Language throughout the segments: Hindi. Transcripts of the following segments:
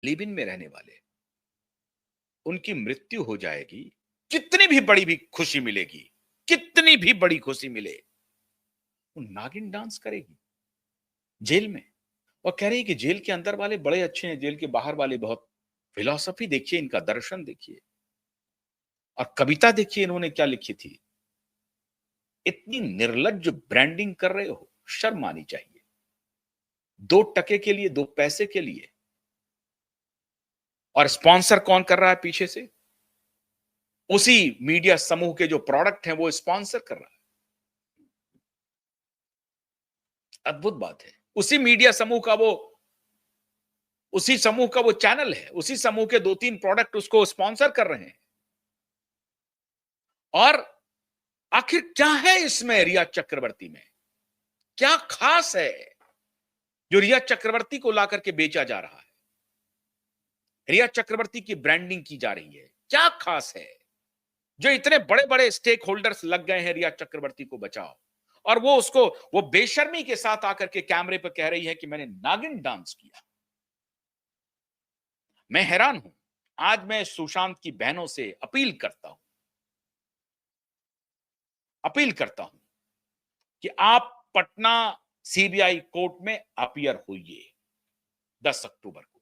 लिव इन में रहने वाले, उनकी मृत्यु हो जाएगी, कितनी भी बड़ी भी खुशी मिलेगी, कितनी भी बड़ी खुशी मिले, वो नागिन डांस करेगी जेल में। और कह रही है कि जेल के अंदर वाले बड़े अच्छे हैं, जेल के बाहर वाले बहुत। फिलॉसफी देखिए, इनका दर्शन देखिए, और कविता देखिए इन्होंने क्या लिखी थी। इतनी निर्लज्ज ब्रांडिंग कर रहे हो, शर्म आनी चाहिए। 2 टके के लिए, 2 पैसे के लिए। और स्पॉन्सर कौन कर रहा है पीछे से? उसी मीडिया समूह के जो प्रोडक्ट हैं वो स्पॉन्सर कर रहा है। अद्भुत बात है। उसी मीडिया समूह का वो, उसी समूह का वो चैनल है, उसी समूह के 2-3 प्रोडक्ट उसको स्पॉन्सर कर रहे हैं। और आखिर क्या है इसमें रिया चक्रवर्ती में? क्या खास है जो रिया चक्रवर्ती को ला करके बेचा जा रहा है? रिया चक्रवर्ती की ब्रांडिंग की जा रही है, क्या खास है जो इतने बड़े बड़े स्टेक होल्डर्स लग गए हैं रिया चक्रवर्ती को बचाओ? और वो उसको, वो बेशर्मी के साथ आकर के कैमरे पर कह रही है कि मैंने नागिन डांस किया। मैं हैरान हूं। आज मैं सुशांत की बहनों से अपील करता हूं कि आप पटना सीबीआई कोर्ट में अपीयर होइए 10 अक्टूबर को,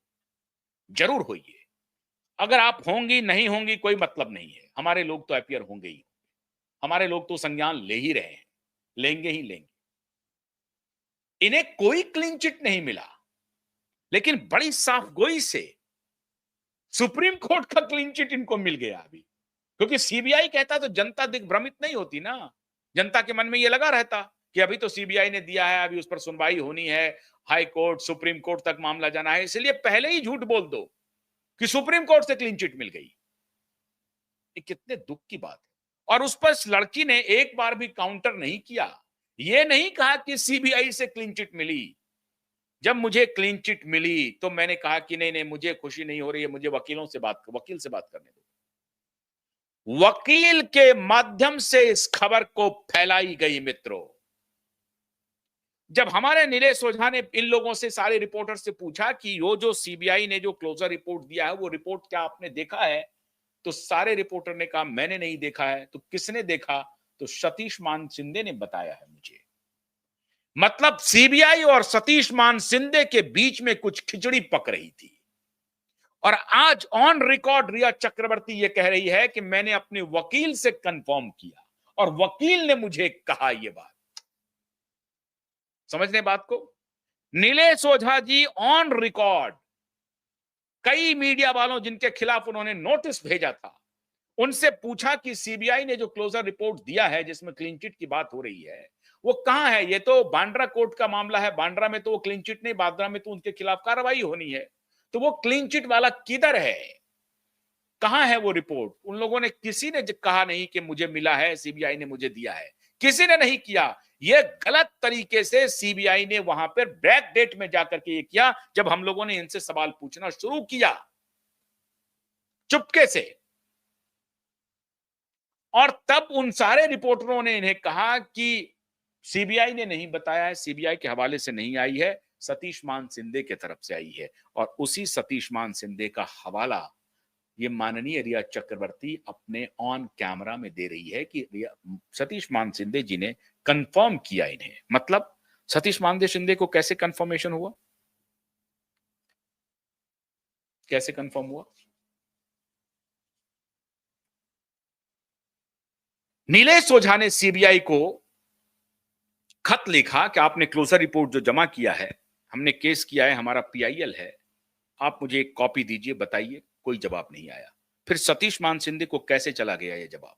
जरूर होइए। अगर आप होंगी नहीं होंगी कोई मतलब नहीं है, हमारे लोग तो अपीयर होंगे ही। हमारे लोग तो संज्ञान ले ही रहे हैं, लेंगे ही लेंगे। इन्हें कोई क्लीन चिट नहीं मिला, लेकिन बड़ी साफ गोई से सुप्रीम कोर्ट का क्लीन चिट इनको मिल गया अभी। क्योंकि सीबीआई कहता तो जनता दिग्भ्रमित नहीं होती ना। जनता के मन में यह लगा रहता कि अभी तो सीबीआई ने दिया है, अभी उस पर सुनवाई होनी है, हाई कोर्ट सुप्रीम कोर्ट तक मामला जाना है, इसलिए पहले ही झूठ बोल दो कि सुप्रीम कोर्ट से क्लीन चिट मिल गई। ये कितने दुख की बात है। और उस पर इस लड़की ने एक बार भी काउंटर नहीं किया, ये नहीं कहा कि सीबीआई से क्लीन चिट मिली। जब मुझे क्लीन चिट मिली तो मैंने कहा कि नहीं नहीं, मुझे खुशी नहीं हो रही है, मुझे वकील से बात करने दो। वकील के माध्यम से इस खबर को फैलाई गई मित्रों। जब हमारे नीलेष ओझा ने इन लोगों से, सारे रिपोर्टर से पूछा कि वो जो सीबीआई ने जो क्लोजर रिपोर्ट दिया है, वो रिपोर्ट क्या आपने देखा है? तो सारे रिपोर्टर ने कहा मैंने नहीं देखा है। तो किसने देखा? तो सतीश मान सिंधे ने बताया है मुझे। मतलब सीबीआई और सतीश मान सिंधे के बीच में कुछ खिचड़ी पक रही थी। और आज ऑन रिकॉर्ड रिया चक्रवर्ती ये कह रही है कि मैंने अपने वकील से कंफर्म किया और वकील ने मुझे कहा यह बात। समझने बात को? नीलेष ओझा जी ऑन रिकॉर्ड, कई मीडिया वालों जिनके खिलाफ उन्होंने नोटिस भेजा था, उनसे पूछा कि सीबीआई ने जो क्लोजर रिपोर्ट दिया है जिसमें क्लीन चिट की बात हो रही है, वो कहां है? ये तो बांद्रा कोर्ट का मामला है, बांद्रा में तो वो क्लीन चिट नहीं, बांद्रा में तो उनके खिलाफ कार्रवाई होनी है। तो वो क्लीन चिट वाला किधर है? कहां है वो रिपोर्ट? उन लोगों ने, किसी ने कहा नहीं कि मुझे मिला है, सीबीआई ने मुझे दिया है, किसी ने नहीं किया। ये गलत तरीके से सीबीआई ने वहां पर बैक डेट में जाकर के ये किया, जब हम लोगों ने इनसे सवाल पूछना शुरू किया चुपके से। और तब उन सारे रिपोर्टरों ने इन्हें कहा कि सीबीआई ने नहीं बताया है, सीबीआई के हवाले से नहीं आई है, सतीश मान सिंधे की तरफ से आई है। और उसी सतीश मान सिंधे का हवाला ये माननीय रिया चक्रवर्ती अपने ऑन कैमरा में दे रही है कि सतीश मान सिंधे जी ने कंफर्म किया इन्हें। मतलब सतीश मान सिंधे को कैसे कंफर्मेशन हुआ? कैसे कंफर्म हुआ? नीलेष ओझा ने सीबीआई को खत लिखा कि आपने क्लोजर रिपोर्ट जो जमा किया है, हमने केस किया है, हमारा पीआईएल है, आप मुझे एक कॉपी दीजिए, बताइए। कोई जवाब नहीं आया। फिर सतीश मान सिंधे को कैसे चला गया ये जवाब?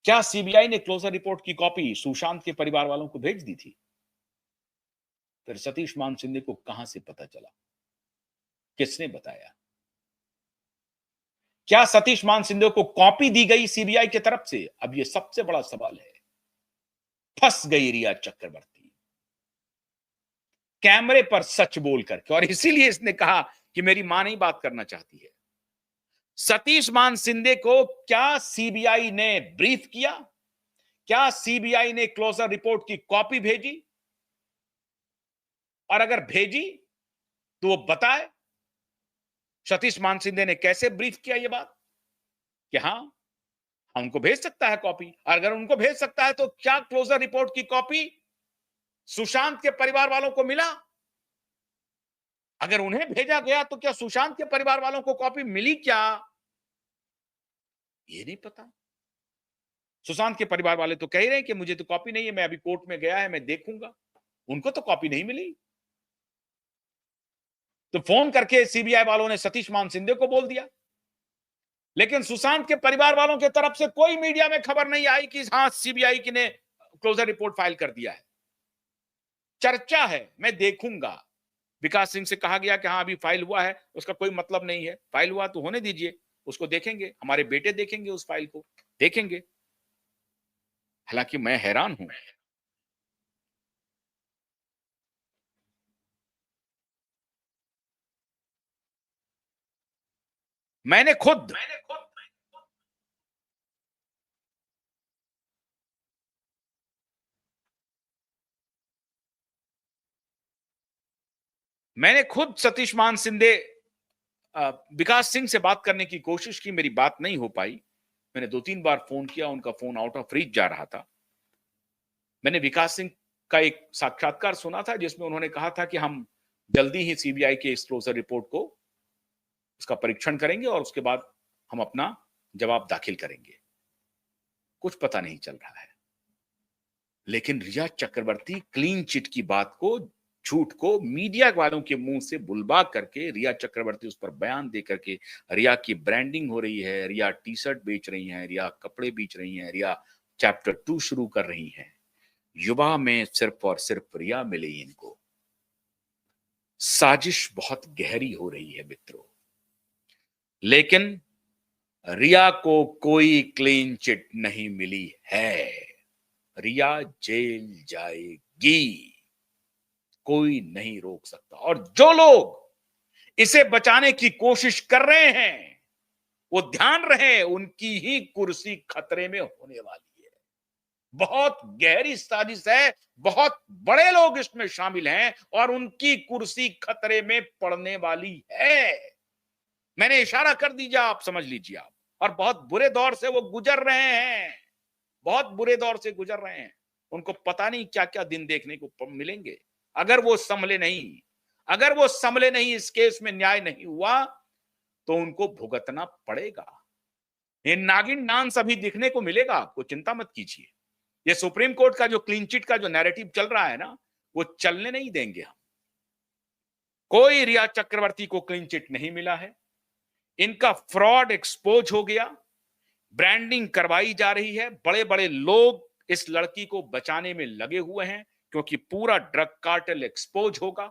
क्या सीबीआई ने क्लोजर रिपोर्ट की कॉपी सुशांत के परिवार वालों को भेज दी थी? फिर सतीश मान सिंधे को कहां से पता चला? किसने बताया? क्या सतीश मान सिंधे को कॉपी दी गई सीबीआई की तरफ से? अब यह सबसे बड़ा सवाल है। फंस गई रिया चक्रवर्ती कैमरे पर सच बोल करके, और इसीलिए इसने कहा कि मेरी मां नहीं बात करना चाहती है। सतीश मान सिंधे को क्या सीबीआई ने ब्रीफ किया? क्या सीबीआई ने क्लोजर रिपोर्ट की कॉपी भेजी? और अगर भेजी तो वो बताए सतीश मान सिंधे ने कैसे ब्रीफ किया ये बात कि हाँ, उनको भेज सकता है कॉपी। अगर उनको भेज सकता है तो क्या क्लोजर रिपोर्ट की कॉपी सुशांत के परिवार वालों को मिला? अगर उन्हें भेजा गया तो क्या सुशांत के परिवार वालों को कॉपी मिली क्या? ये नहीं पता। सुशांत के परिवार वाले तो कह ही रहे हैं कि मुझे तो कॉपी नहीं है, मैं अभी कोर्ट में गया है, मैं देखूंगा। उनको तो कॉपी नहीं मिली। तो फोन करके सीबीआई वालों ने सतीश मान सिंधे को बोल दिया। लेकिन सुशांत के परिवार वालों की तरफ से कोई मीडिया में खबर नहीं आई कि हाँ, सीबीआई की ने क्लोजर रिपोर्ट फाइल कर दिया है। चर्चा है, मैं देखूंगा। विकास सिंह से कहा गया कि हाँ, अभी फाइल हुआ है, उसका कोई मतलब नहीं है। फाइल हुआ तो होने दीजिए, उसको देखेंगे, हमारे बेटे देखेंगे, उस फाइल को देखेंगे। हालांकि मैं हैरान हूं। मैंने खुद मैंने खुद सतीश मान सिंधे विकास सिंह से बात करने की कोशिश की, मेरी बात नहीं हो पाई। मैंने 2-3 बार फोन किया, उनका फोन आउट ऑफ रीच जा रहा था। मैंने विकास सिंह का एक साक्षात्कार सुना था जिसमें उन्होंने कहा था कि हम जल्दी ही सीबीआई के इस क्लोजर रिपोर्ट को उसका परीक्षण करेंगे और उसके बाद हम अपना जवाब दाखिल करेंगे। कुछ पता नहीं चल रहा है। लेकिन रिया चक्रवर्ती क्लीन चिट की बात को, झूठ को मीडिया वालों के मुंह से बुलवा करके रिया चक्रवर्ती उस पर बयान दे करके रिया की ब्रांडिंग हो रही है, रिया टी शर्ट बेच रही हैं, रिया कपड़े बेच रही हैं, रिया चैप्टर 2 शुरू कर रही हैं। युवा में सिर्फ और सिर्फ रिया मिली इनको। साजिश बहुत गहरी हो रही है मित्रों। लेकिन रिया को कोई क्लीन चिट नहीं मिली है। रिया जेल जाएगी, कोई नहीं रोक सकता। और जो लोग इसे बचाने की कोशिश कर रहे हैं वो ध्यान रहे, उनकी ही कुर्सी खतरे में होने वाली है। बहुत गहरी साजिश है, बहुत बड़े लोग इसमें शामिल हैं और उनकी कुर्सी खतरे में पड़ने वाली है। मैंने इशारा कर दीजिए, आप समझ लीजिए आप। और बहुत बुरे दौर से वो गुजर रहे हैं, बहुत बुरे दौर से गुजर रहे हैं। उनको पता नहीं क्या क्या दिन देखने को मिलेंगे। अगर वो संभले नहीं, अगर वो संभले नहीं, इस केस में न्याय नहीं हुआ तो उनको भुगतना पड़ेगा। ये नागिन डांस अभी दिखने को मिलेगा आपको, चिंता मत कीजिए। ये सुप्रीम कोर्ट का जो क्लीन चिट का जो नैरेटिव चल रहा है ना, वो चलने नहीं देंगे हम। कोई रिया चक्रवर्ती को क्लीन चिट नहीं मिला है। इनका फ्रॉड एक्सपोज हो गया, ब्रांडिंग करवाई जा रही है। बड़े बड़े लोग इस लड़की को बचाने में लगे हुए हैं क्योंकि पूरा ड्रग कार्टेल एक्सपोज होगा,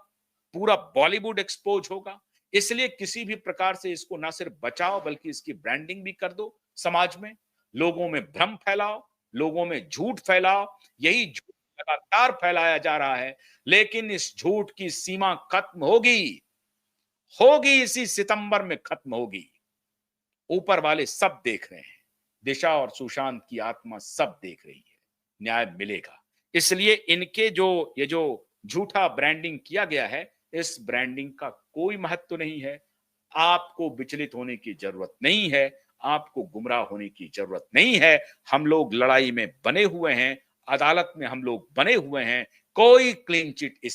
पूरा बॉलीवुड एक्सपोज होगा। इसलिए किसी भी प्रकार से इसको ना सिर्फ बचाओ बल्कि इसकी ब्रांडिंग भी कर दो। समाज में लोगों में भ्रम फैलाओ, लोगों में झूठ फैलाओ। यही झूठ लगातार फैलाया जा रहा है, लेकिन इस झूठ की सीमा खत्म होगी, होगी इसी सितंबर में खत्म होगी। ऊपर वाले सब देख रहे हैं, दिशा और सुशांत की आत्मा सब देख रही है। न्याय मिलेगा। इसलिए इनके जो ये जो झूठा ब्रांडिंग किया गया है, इस ब्रांडिंग का कोई महत्व नहीं है। आपको विचलित होने की जरूरत नहीं है, आपको गुमराह होने की जरूरत नहीं है। हम लोग लड़ाई में बने हुए हैं, अदालत में हम लोग बने हुए हैं। कोई क्लीन चिट इस